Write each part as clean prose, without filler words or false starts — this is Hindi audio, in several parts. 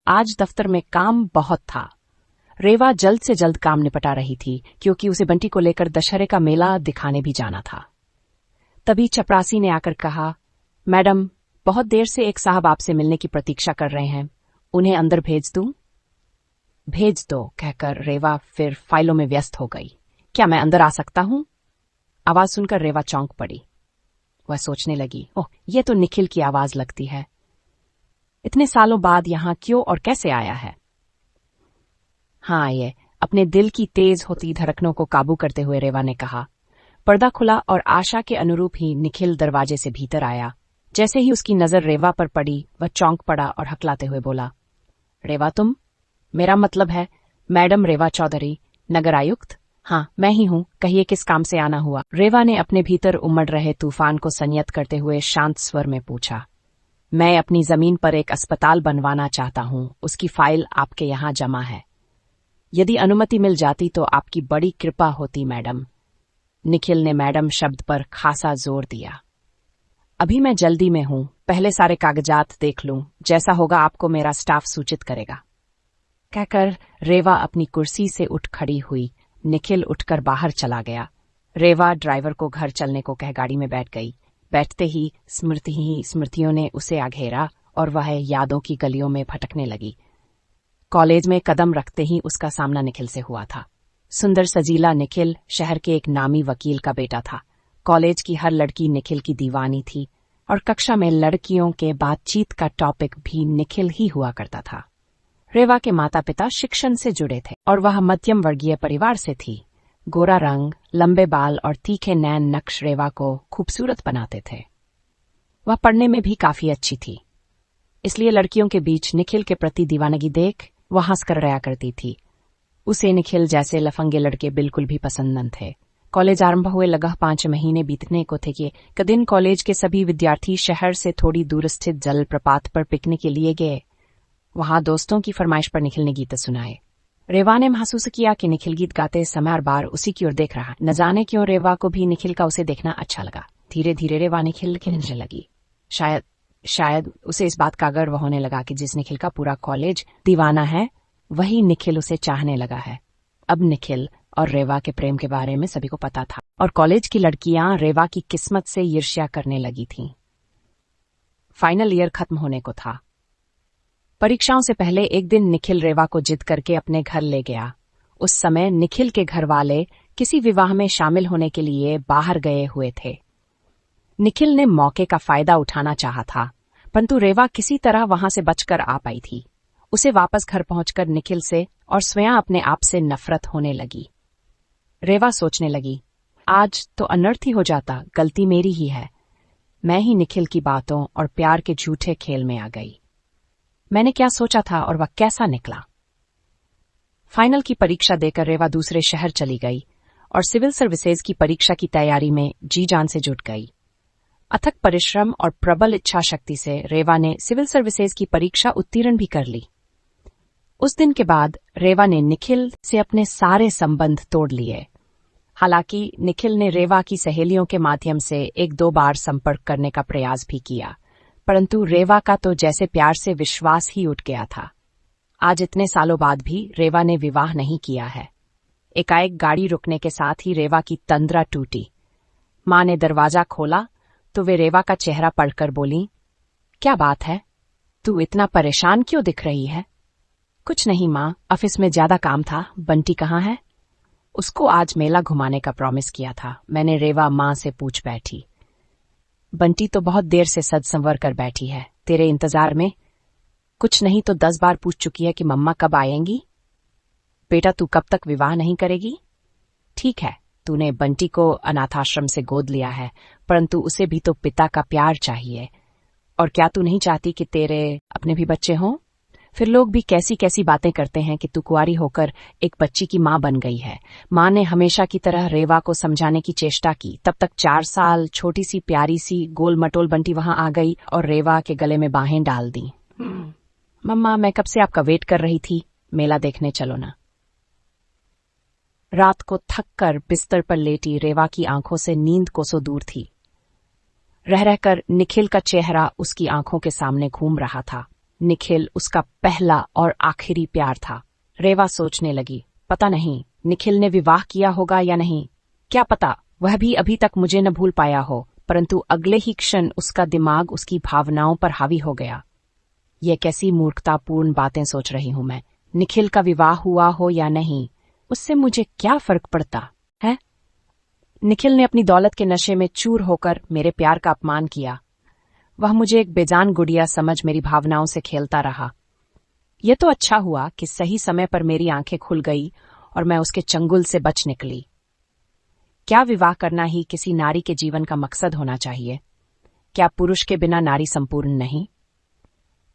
आज दफ्तर में काम बहुत था। रेवा जल्द से जल्द काम निपटा रही थी क्योंकि उसे बंटी को लेकर दशहरे का मेला दिखाने भी जाना था। तभी चपरासी ने आकर कहा, मैडम, बहुत देर से एक साहब आपसे मिलने की प्रतीक्षा कर रहे हैं, उन्हें अंदर भेज दूं? भेज दो, कहकर रेवा फिर फाइलों में व्यस्त हो गई। क्या मैं अंदर आ सकता हूं? आवाज सुनकर रेवा चौंक पड़ी। वह सोचने लगी, ओह, ये तो निखिल की आवाज लगती है। इतने सालों बाद यहां क्यों और कैसे आया है? हाँ, ये अपने दिल की तेज होती धड़कनों को काबू करते हुए रेवा ने कहा। पर्दा खुला और आशा के अनुरूप ही निखिल दरवाजे से भीतर आया। जैसे ही उसकी नजर रेवा पर पड़ी, वह चौंक पड़ा और हकलाते हुए बोला, रेवा तुम? मेरा मतलब है मैडम रेवा चौधरी, नगर आयुक्त। हाँ, मैं ही हूँ, कहिए किस काम से आना हुआ? रेवा ने अपने भीतर उमड़ रहे तूफान को संयत करते हुए शांत स्वर में पूछा। मैं अपनी जमीन पर एक अस्पताल बनवाना चाहता हूँ, उसकी फाइल आपके यहाँ जमा है। यदि अनुमति मिल जाती तो आपकी बड़ी कृपा होती मैडम। निखिल ने मैडम शब्द पर खासा जोर दिया। अभी मैं जल्दी में हूं, पहले सारे कागजात देख लूं, जैसा होगा आपको मेरा स्टाफ सूचित करेगा। कहकर रेवा अपनी कुर्सी से उठ खड़ी हुई। निखिल उठकर बाहर चला गया। रेवा ड्राइवर को घर चलने को कह गाड़ी में बैठ गई। बैठते ही स्मृतियों ने उसे आघेरा और वह यादों की गलियों में भटकने लगी। कॉलेज में कदम रखते ही उसका सामना निखिल से हुआ था। सुंदर सजीला निखिल शहर के एक नामी वकील का बेटा था। कॉलेज की हर लड़की निखिल की दीवानी थी और कक्षा में लड़कियों के बातचीत का टॉपिक भी निखिल ही हुआ करता था। रेवा के माता पिता शिक्षण से जुड़े थे और वह मध्यम वर्गीय परिवार से थी। गोरा रंग, लंबे बाल और तीखे नैन नक्श रेवा को खूबसूरत बनाते थे। वह पढ़ने में भी काफी अच्छी थी, इसलिए लड़कियों के बीच निखिल के प्रति दीवानगी देख वह हंसकर रहा करती थी। उसे निखिल जैसे लफंगे लड़के बिल्कुल भी पसंद न थे। कॉलेज आरंभ हुए लगभग 5 महीने बीतने को थे कि एक दिन कॉलेज के सभी विद्यार्थी शहर से थोड़ी दूर स्थित जल प्रपात पर पिकनिक के लिए गए। वहां दोस्तों की फरमाइश पर निखिल ने गीत सुनाए। रेवा ने महसूस किया कि निखिल गीत गाते समय हर बार उसी की ओर देख रहा। न जाने क्यों रेवा को भी निखिल का उसे देखना अच्छा लगा। धीरे धीरे रेवा निखिल खिलने लगी। शायद उसे इस बात का गर्व होने लगा कि जिस निखिल का पूरा कॉलेज दीवाना है, वही निखिल उसे चाहने लगा है। अब निखिल और रेवा के प्रेम के बारे में सभी को पता था और कॉलेज की लड़कियां रेवा की किस्मत से ईर्ष्या करने लगी थीं। फाइनल ईयर खत्म होने को था। परीक्षाओं से पहले एक दिन निखिल रेवा को जिद करके अपने घर ले गया। उस समय निखिल के घर वाले किसी विवाह में शामिल होने के लिए बाहर गए हुए थे। निखिल ने मौके का फायदा उठाना चाहा था, परंतु रेवा किसी तरह वहां से बचकर आ पाई थी। उसे वापस घर पहुंचकर निखिल से और स्वयं अपने आप से नफरत होने लगी। रेवा सोचने लगी, आज तो अनर्थ ही हो जाता, गलती मेरी ही है। मैं ही निखिल की बातों और प्यार के झूठे खेल में आ गई। मैंने क्या सोचा था और वह कैसा निकला। फाइनल की परीक्षा देकर रेवा दूसरे शहर चली गई और सिविल सर्विसेज की परीक्षा की तैयारी में जी जान से जुट गई। अथक परिश्रम और प्रबल इच्छा शक्ति से रेवा ने सिविल सर्विसेज की परीक्षा उत्तीर्ण भी कर ली। उस दिन के बाद रेवा ने निखिल से अपने सारे संबंध तोड़ लिए। हालांकि निखिल ने रेवा की सहेलियों के माध्यम से 1-2 बार संपर्क करने का प्रयास भी किया, परंतु रेवा का तो जैसे प्यार से विश्वास ही उठ गया था। आज इतने सालों बाद भी रेवा ने विवाह नहीं किया है। एकाएक गाड़ी रुकने के साथ ही रेवा की तंद्रा टूटी। मां ने दरवाजा खोला तो वे रेवा का चेहरा पढ़कर बोली, क्या बात है, तू इतना परेशान क्यों दिख रही है? कुछ नहीं मां, ऑफिस में ज्यादा काम था। बंटी कहाँ है? उसको आज मेला घुमाने का प्रॉमिस किया था, मैंने रेवा मां से पूछ बैठी। बंटी तो बहुत देर से सज संवर कर बैठी है, तेरे इंतजार में। कुछ नहीं तो 10 बार पूछ चुकी है कि मम्मा कब आएंगी। बेटा, तू कब तक विवाह नहीं करेगी? ठीक है, तूने बंटी को अनाथाश्रम से गोद लिया है, परंतु उसे भी तो पिता का प्यार चाहिए। और क्या तू नहीं चाहती कि तेरे अपने भी बच्चे हों? फिर लोग भी कैसी कैसी बातें करते हैं कि तू कुंवारी होकर एक बच्ची की मां बन गई है। मां ने हमेशा की तरह रेवा को समझाने की चेष्टा की। तब तक 4 साल छोटी सी प्यारी सी गोल मटोल बंटी वहां आ गई और रेवा के गले में बाहें डाल दी। मम्मा, मैं कब से आपका वेट कर रही थी, मेला देखने चलो ना। रात को थक कर बिस्तर पर लेटी रेवा की आंखों से नींद कोसों दूर थी। रह रहकर निखिल का चेहरा उसकी आंखों के सामने घूम रहा था। निखिल उसका पहला और आखिरी प्यार था। रेवा सोचने लगी, पता नहीं निखिल ने विवाह किया होगा या नहीं, क्या पता वह भी अभी तक मुझे न भूल पाया हो। परंतु अगले ही क्षण उसका दिमाग उसकी भावनाओं पर हावी हो गया। ये कैसी मूर्खतापूर्ण बातें सोच रही हूं मैं। निखिल का विवाह हुआ हो या नहीं, उससे मुझे क्या फर्क पड़ता है। निखिल ने अपनी दौलत के नशे में चूर होकर मेरे प्यार का अपमान किया। वह मुझे एक बेजान गुड़िया समझ मेरी भावनाओं से खेलता रहा। यह तो अच्छा हुआ कि सही समय पर मेरी आंखें खुल गई और मैं उसके चंगुल से बच निकली। क्या विवाह करना ही किसी नारी के जीवन का मकसद होना चाहिए? क्या पुरुष के बिना नारी संपूर्ण नहीं?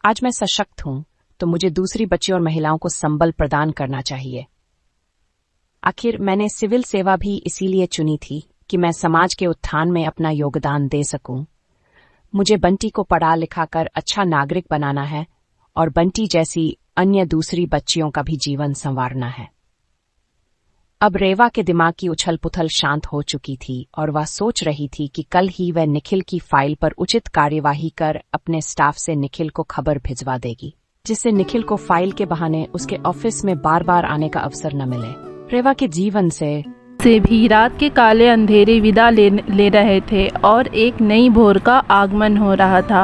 आज मैं सशक्त हूं तो मुझे दूसरी बच्चियों और महिलाओं को संबल प्रदान करना चाहिए। आखिर मैंने सिविल सेवा भी इसीलिए चुनी थी कि मैं समाज के उत्थान में अपना योगदान दे सकूं। मुझे बंटी को पढ़ा लिखाकर अच्छा नागरिक बनाना है और बंटी जैसी अन्य दूसरी बच्चियों का भी जीवन संवारना है। अब रेवा के दिमाग की उछल पुथल शांत हो चुकी थी और वह सोच रही थी कि कल ही वह निखिल की फाइल पर उचित कार्यवाही कर अपने स्टाफ से निखिल को खबर भिजवा देगी, जिससे निखिल को फाइल के बहाने उसके ऑफिस में बार बार आने का अवसर न मिले। रेवा के जीवन से भी रात के काले अंधेरे विदा ले रहे थे और एक नई भोर का आगमन हो रहा था।